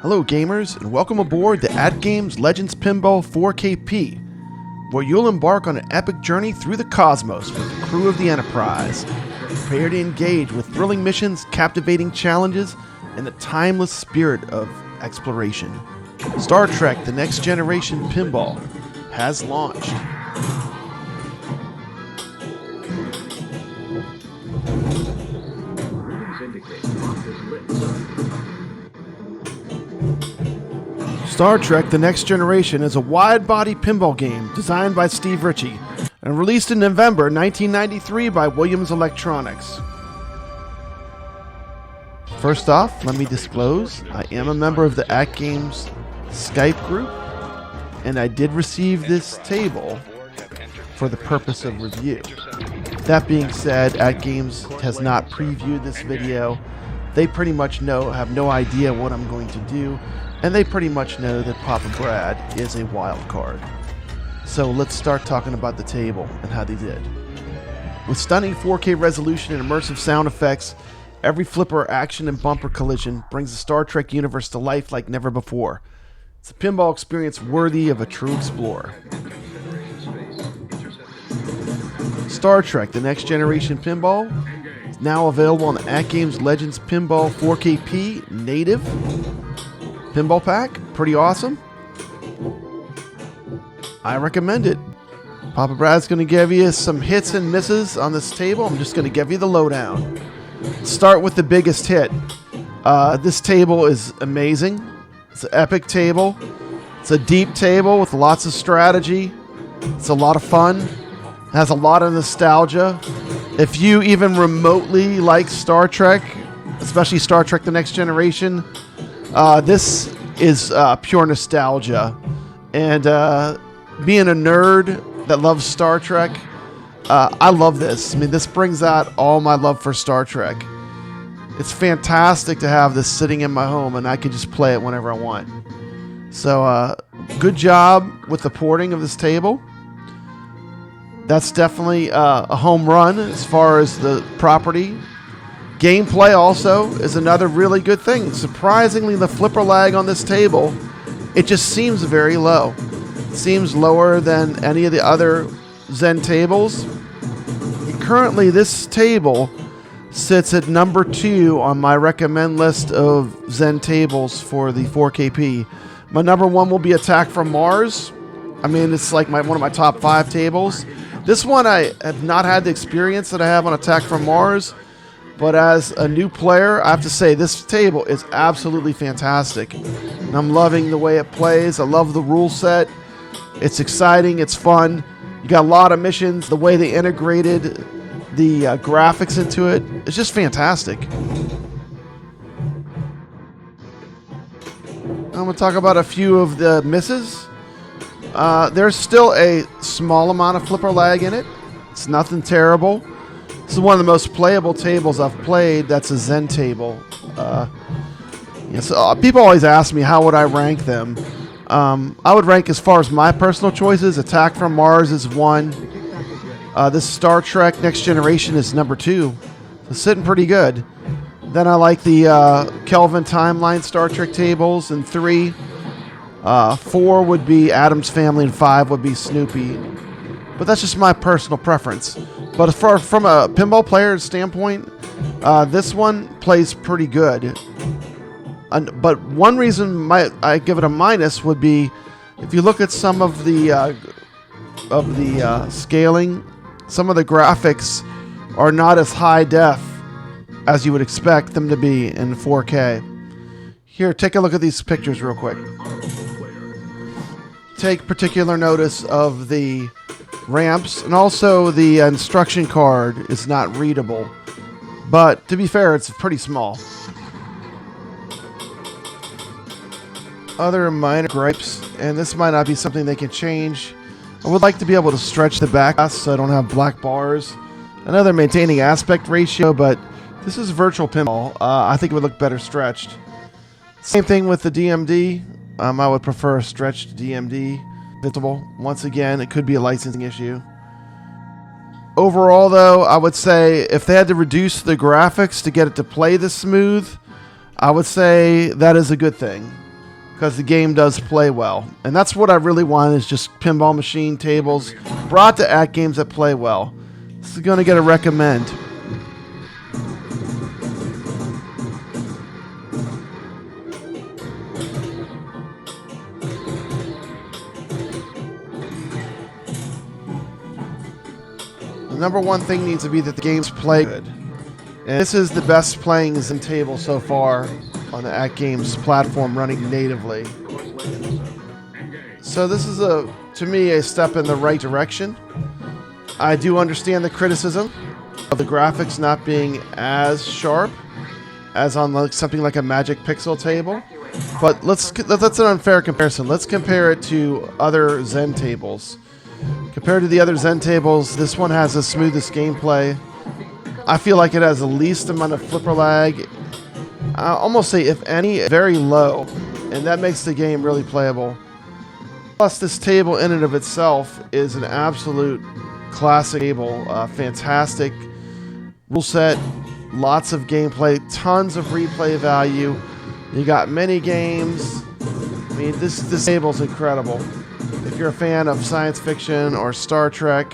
Hello gamers, and welcome aboard the AtGames Legends Pinball 4KP, where you'll embark on an epic journey through the cosmos with the crew of the Enterprise. Prepare to engage with thrilling missions, captivating challenges, and the timeless spirit of exploration. Star Trek: The Next Generation Pinball has launched. Star Trek: The Next Generation is a wide-body pinball game designed by Steve Ritchie and released in November 1993 by Williams Electronics. First off, let me disclose, I am a member of the AtGames Skype group, and I did receive this table for the purpose of review. That being said, AtGames has not previewed this video. They pretty much have no idea what I'm going to do, and they pretty much know that Papa Brad is a wild card. So let's start talking about the table and how they did. With stunning 4K resolution and immersive sound effects, every flipper, action, and bumper collision brings the Star Trek universe to life like never before. It's a pinball experience worthy of a true explorer. Star Trek: The Next Generation Pinball is now available on the AtGames Legends Pinball 4KP Native Pinball Pack. Pretty awesome. I recommend it. Papa Brad's going to give you some hits and misses on this table. I'm just going to give you the lowdown. Start with the biggest hit. This table is amazing. It's an epic table. It's a deep table with lots of strategy. It's a lot of fun. It has a lot of nostalgia. If you even remotely like Star Trek, especially Star Trek: The Next Generation, this is pure nostalgia. And being a nerd that loves Star Trek, I love this. I mean, this brings out all my love for Star Trek. It's fantastic to have this sitting in my home, and I can just play it whenever I want. So, good job with the porting of this table. That's definitely a home run as far as the property. Gameplay also is another really good thing. Surprisingly, the flipper lag on this table, it just seems very low. It seems lower than any of the other Zen tables. And currently, this table sits at number 2 on my recommend list of Zen tables for the 4KP. My number 1 will be Attack from Mars. I mean, it's like one of my top 5 tables. This one I have not had the experience that I have on Attack from Mars. But as a new player, I have to say this table is absolutely fantastic. And I'm loving the way it plays. I love the rule set. It's exciting. It's fun. You got a lot of missions. The way they integrated the graphics into it, it's just fantastic. I'm going to talk about a few of the misses. There's still a small amount of flipper lag in it. It's nothing terrible. This is one of the most playable tables I've played. That's a Zen table. So people always ask me how would I rank them. I would rank, as far as my personal choices, Attack from Mars is 1. This Star Trek Next Generation is number 2. So sitting pretty good. Then I like the Kelvin Timeline Star Trek tables in 3. 4 would be Addams Family, and 5 would be Snoopy. But that's just my personal preference. But from a pinball player standpoint, this one plays pretty good. But one reason I give it a minus would be if you look at some of the scaling, some of the graphics are not as high def as you would expect them to be in 4K. Here, take a look at these pictures real quick. Take particular notice of the ramps, and also the instruction card is not readable. But to be fair, it's pretty small. Other minor gripes, and this might not be something they can change. I would like to be able to stretch the back so I don't have black bars. I know they're maintaining aspect ratio, but this is virtual pinball. I think it would look better stretched. Same thing with the DMD. I would prefer a stretched DMD. Visible. Once again, it could be a licensing issue. Overall, though, I would say if they had to reduce the graphics to get it to play this smooth, I would say that is a good thing. because the game does play well. And that's what I really want, is just pinball machine tables brought to AtGames that play well. This is going to get a recommend. The number one thing needs to be that the games play good. And this is the best playing Zen table so far on the AtGames platform running natively. So this is, to me, a step in the right direction. I do understand the criticism of the graphics not being as sharp as on something like a Magic Pixel table. But that's an unfair comparison. Let's compare it to other Zen tables. Compared to the other Zen tables, this one has the smoothest gameplay. I feel like it has the least amount of flipper lag. I'll almost say, if any, very low. And that makes the game really playable. Plus, this table in and of itself is an absolute classic table. Fantastic rule set, lots of gameplay, tons of replay value. You got mini games. I mean, this table's incredible. If you're a fan of science fiction or Star Trek,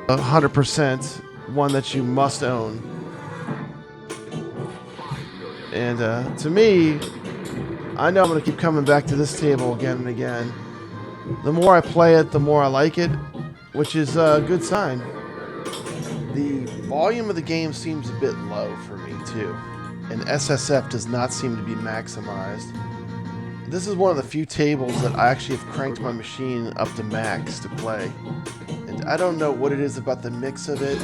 100% one that you must own. And to me, I know I'm going to keep coming back to this table again and again. The more I play it, the more I like it, which is a good sign. The volume of the game seems a bit low for me too, and SSF does not seem to be maximized. This is one of the few tables that I actually have cranked my machine up to max to play. And I don't know what it is about the mix of it,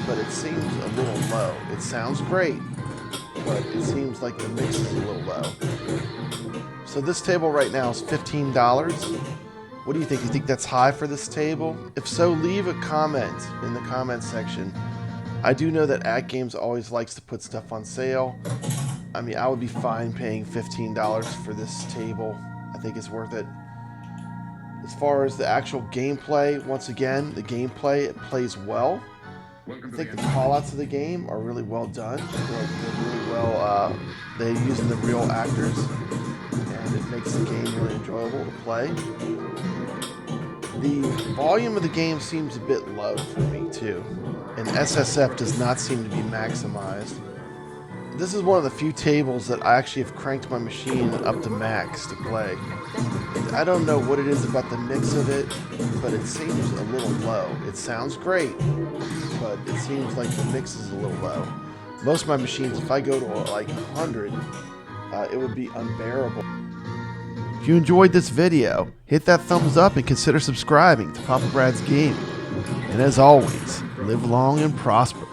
but it seems a little low. It sounds great, but it seems like the mix is a little low. So this table right now is $15. What do you think? You think that's high for this table? If so, leave a comment in the comment section. I do know that AtGames always likes to put stuff on sale. I mean, I would be fine paying $15 for this table. I think it's worth it. As far as the actual gameplay, once again, the gameplay, it plays well. I think the callouts of the game are really well done. They're really well, they're using the real actors, and it makes the game really enjoyable to play. The volume of the game seems a bit low for me too, and SSF does not seem to be maximized. This is one of the few tables that I actually have cranked my machine up to max to play. And I don't know what it is about the mix of it, but it seems a little low. It sounds great, but it seems like the mix is a little low. Most of my machines, if I go to like 100, it would be unbearable. If you enjoyed this video, hit that thumbs up and consider subscribing to Papa Brad's Gaming. And as always, live long and prosper.